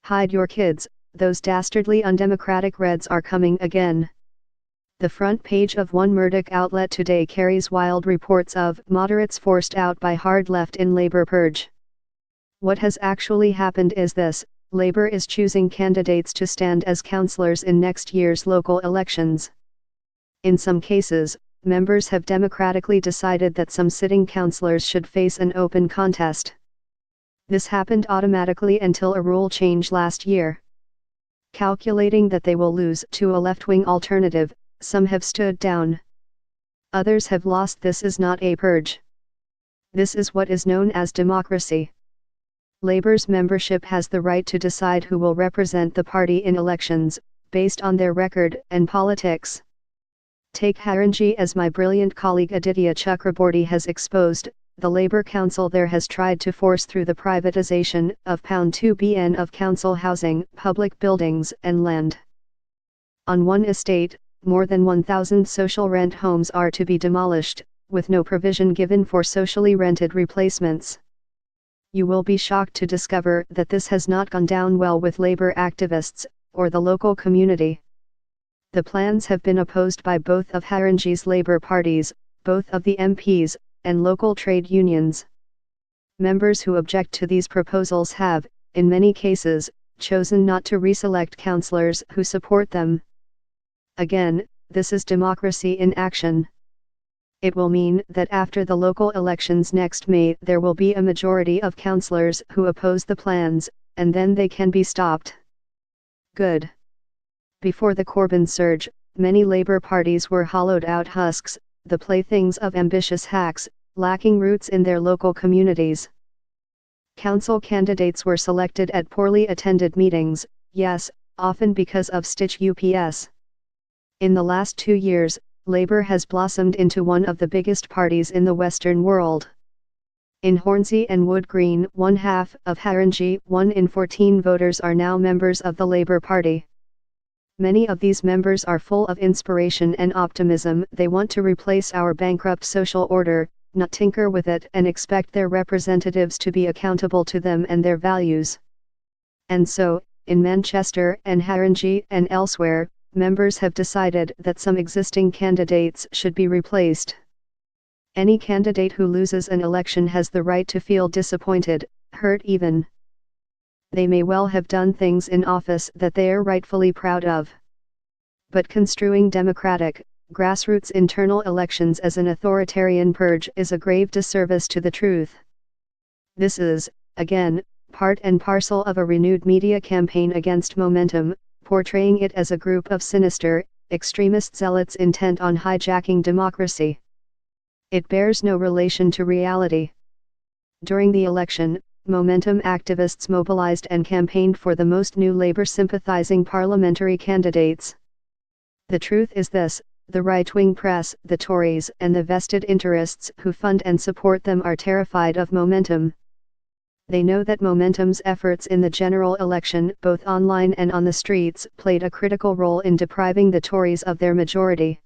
Hide your kids, those dastardly undemocratic Reds are coming again. The front page of one Murdoch outlet today carries wild reports of moderates forced out by hard left in Labour purge. What has actually happened is this: Labour is choosing candidates to stand as councillors in next year's local elections. In some cases, members have democratically decided that some sitting councillors should face an open contest. This happened automatically until a rule change last year. Calculating that they will lose to a left-wing alternative, some have stood down. Others have lost. This is not a purge. This is what is known as democracy. Labour's membership has the right to decide who will represent the party in elections, based on their record and politics. Take Haringey, as my brilliant colleague Aditya Chakraborty has exposed. The Labour Council there has tried to force through the privatisation of £2 billion of council housing, public buildings and land. On one estate, more than 1,000 social rent homes are to be demolished, with no provision given for socially rented replacements. You will be shocked to discover that this has not gone down well with Labour activists, or the local community. The plans have been opposed by both of Haringey's Labour parties, both of the MPs, and local trade unions. Members who object to these proposals have, in many cases, chosen not to reselect councillors who support them. Again, this is democracy in action. It will mean that after the local elections next May there will be a majority of councillors who oppose the plans, and then they can be stopped. Good. Before the Corbyn surge, many Labour parties were hollowed-out husks, the playthings of ambitious hacks, lacking roots in their local communities. Council candidates were selected at poorly attended meetings, yes, often because of stitch UPS. In the last 2 years, Labour has blossomed into one of the biggest parties in the Western world. In Hornsey and Wood Green, one half of Haringey, 1 in 14 voters are now members of the Labour Party. Many of these members are full of inspiration and optimism. They want to replace our bankrupt social order, not tinker with it, and expect their representatives to be accountable to them and their values. And so, in Manchester and Haringey and elsewhere, members have decided that some existing candidates should be replaced. Any candidate who loses an election has the right to feel disappointed, hurt even. They may well have done things in office that they are rightfully proud of. But construing democratic, grassroots internal elections as an authoritarian purge is a grave disservice to the truth. This is, again, part and parcel of a renewed media campaign against Momentum, portraying it as a group of sinister, extremist zealots intent on hijacking democracy. It bears no relation to reality. During the election, Momentum activists mobilized and campaigned for the most new Labour-sympathizing parliamentary candidates. The truth is this: the right-wing press, the Tories and the vested interests who fund and support them are terrified of Momentum. They know that Momentum's efforts in the general election, both online and on the streets, played a critical role in depriving the Tories of their majority.